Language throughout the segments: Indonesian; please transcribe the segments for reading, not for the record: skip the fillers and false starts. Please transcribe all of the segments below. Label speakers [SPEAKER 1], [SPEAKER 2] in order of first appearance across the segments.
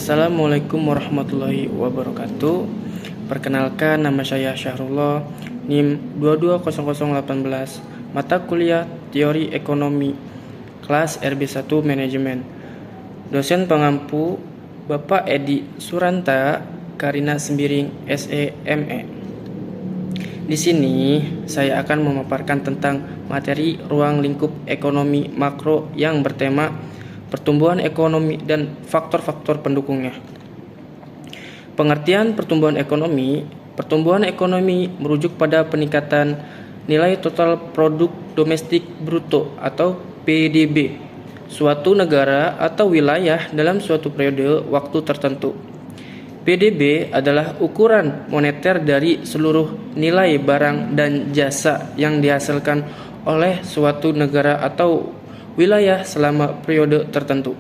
[SPEAKER 1] Assalamualaikum warahmatullahi wabarakatuh. Perkenalkan, nama saya Syahrullah, NIM 220018, mata kuliah Teori Ekonomi, kelas RB1 Manajemen. Dosen pengampu Bapak Edi Suranta Karina Sembiring, SEME. Di sini saya akan memaparkan tentang materi ruang lingkup ekonomi makro yang bertema pertumbuhan ekonomi dan faktor-faktor pendukungnya. Pengertian pertumbuhan ekonomi merujuk pada peningkatan nilai total produk domestik bruto atau PDB suatu negara atau wilayah dalam suatu periode waktu tertentu. PDB adalah ukuran moneter dari seluruh nilai barang dan jasa yang dihasilkan oleh suatu negara atau wilayah selama periode tertentu.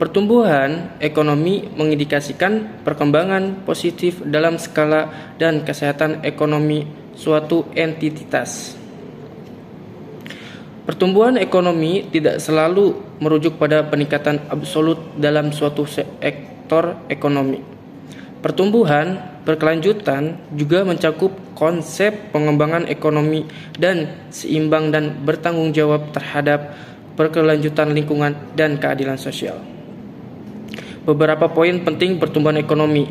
[SPEAKER 1] Pertumbuhan ekonomi mengindikasikan perkembangan positif dalam skala dan kesehatan ekonomi suatu entitas. Pertumbuhan ekonomi tidak selalu merujuk pada peningkatan absolut dalam suatu sektor ekonomi. Pertumbuhan berkelanjutan juga mencakup konsep pengembangan ekonomi dan seimbang dan bertanggung jawab terhadap berkelanjutan lingkungan dan keadilan sosial. Beberapa poin penting pertumbuhan ekonomi.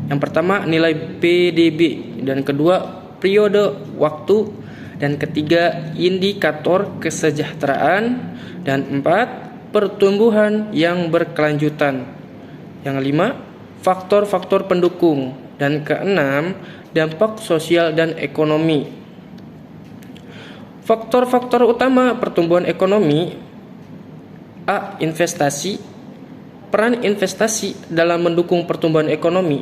[SPEAKER 1] Yang pertama, nilai PDB, dan kedua, periode waktu, dan ketiga, indikator kesejahteraan, dan empat, pertumbuhan yang berkelanjutan. Yang kelima, faktor-faktor pendukung, dan keenam, dampak sosial dan ekonomi. Faktor-faktor utama pertumbuhan ekonomi. A. Investasi. Peran investasi dalam mendukung pertumbuhan ekonomi.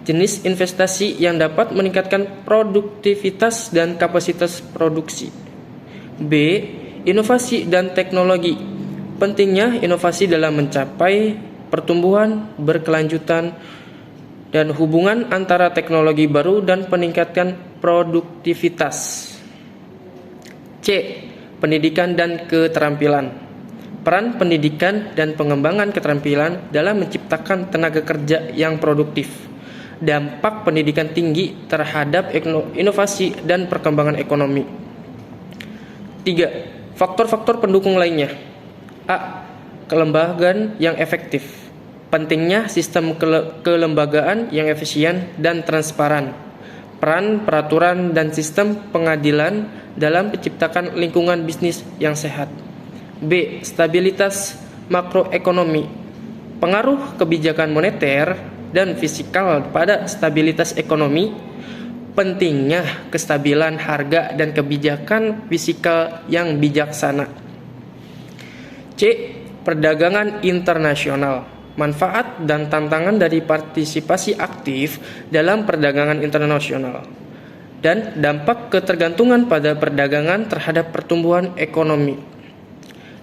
[SPEAKER 1] Jenis investasi yang dapat meningkatkan produktivitas dan kapasitas produksi. B. Inovasi dan teknologi. Pentingnya inovasi dalam mencapai pertumbuhan berkelanjutan dan hubungan antara teknologi baru dan peningkatan produktivitas. C. Pendidikan dan keterampilan. Peran pendidikan dan pengembangan keterampilan dalam menciptakan tenaga kerja yang produktif. Dampak pendidikan tinggi terhadap inovasi dan perkembangan ekonomi. 3. Faktor-faktor pendukung lainnya. A. Kelembagaan yang efektif. Pentingnya sistem kelembagaan yang efisien dan transparan. Peran peraturan dan sistem pengadilan dalam menciptakan lingkungan bisnis yang sehat. B. Stabilitas makroekonomi. Pengaruh kebijakan moneter dan fiskal pada stabilitas ekonomi. Pentingnya kestabilan harga dan kebijakan fiskal yang bijaksana. C. Perdagangan internasional. Manfaat dan tantangan dari partisipasi aktif dalam perdagangan internasional dan dampak ketergantungan pada perdagangan terhadap pertumbuhan ekonomi.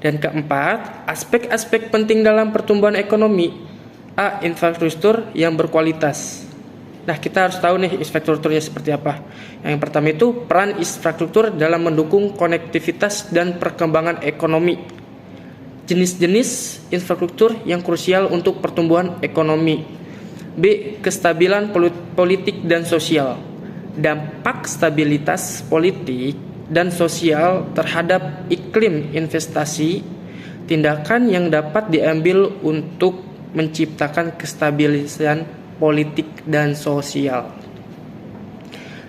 [SPEAKER 1] Dan keempat, aspek-aspek penting dalam pertumbuhan ekonomi. A. Infrastruktur yang berkualitas. Nah, kita harus tahu nih infrastrukturnya seperti apa. Yang pertama itu peran infrastruktur dalam mendukung konektivitas dan perkembangan ekonomi. Jenis-jenis infrastruktur yang krusial untuk pertumbuhan ekonomi. B. Kestabilan politik dan sosial. Dampak stabilitas politik dan sosial terhadap iklim investasi. Tindakan yang dapat diambil untuk menciptakan kestabilisan politik dan sosial.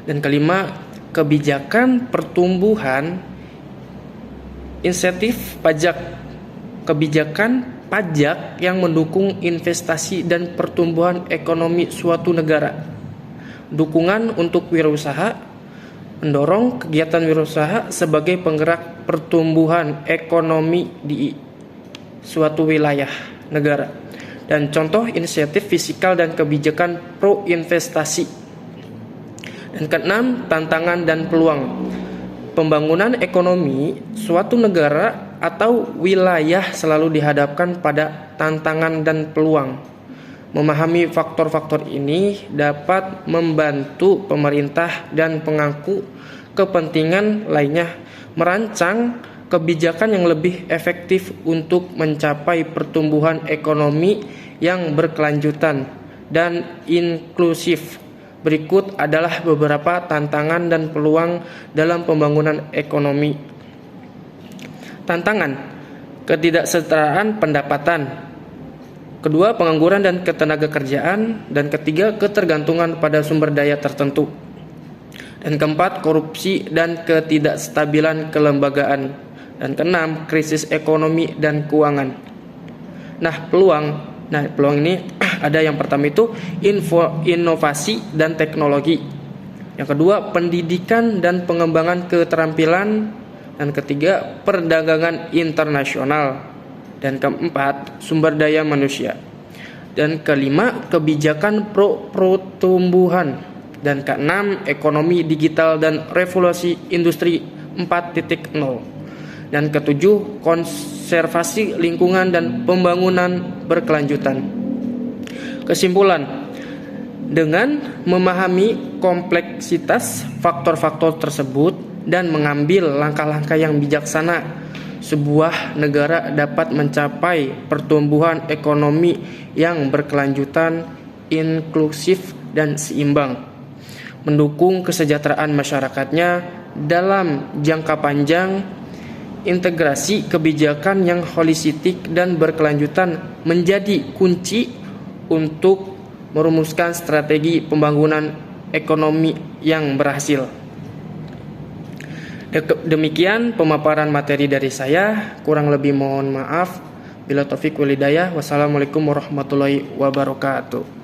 [SPEAKER 1] Dan kelima, kebijakan pertumbuhan, insentif pajak. Kebijakan pajak yang mendukung investasi dan pertumbuhan ekonomi suatu negara. Dukungan untuk wirausaha, mendorong kegiatan wirausaha sebagai penggerak pertumbuhan ekonomi di suatu wilayah negara. Dan contoh inisiatif fiskal dan kebijakan pro investasi. Dan keenam, tantangan dan peluang. Pembangunan ekonomi suatu negara atau wilayah selalu dihadapkan pada tantangan dan peluang. Memahami faktor-faktor ini dapat membantu pemerintah dan pemangku kepentingan lainnya merancang kebijakan yang lebih efektif untuk mencapai pertumbuhan ekonomi yang berkelanjutan dan inklusif. Berikut adalah beberapa tantangan dan peluang dalam pembangunan ekonomi. Tantangan: ketidaksetaraan pendapatan. Kedua, pengangguran dan ketenagakerjaan. Dan ketiga, ketergantungan pada sumber daya tertentu. Dan keempat, korupsi dan ketidakstabilan kelembagaan. Dan keenam, krisis ekonomi dan keuangan. Nah, peluang ini ada yang pertama itu inovasi dan teknologi. Yang kedua, pendidikan dan pengembangan keterampilan. Dan ketiga, perdagangan internasional. Dan keempat, sumber daya manusia. Dan kelima, kebijakan pertumbuhan. Dan keenam, ekonomi digital dan revolusi industri 4.0. Dan ketujuh, konservasi lingkungan dan pembangunan berkelanjutan. Kesimpulan: dengan memahami kompleksitas faktor-faktor tersebut dan mengambil langkah-langkah yang bijaksana, sebuah negara dapat mencapai pertumbuhan ekonomi yang berkelanjutan, inklusif, dan seimbang, mendukung kesejahteraan masyarakatnya dalam jangka panjang. Integrasi kebijakan yang holistik dan berkelanjutan menjadi kunci untuk merumuskan strategi pembangunan ekonomi yang berhasil. Demikian pemaparan materi dari saya. Kurang lebih mohon maaf. Bila taufik wal hidayah. Wassalamualaikum warahmatullahi wabarakatuh.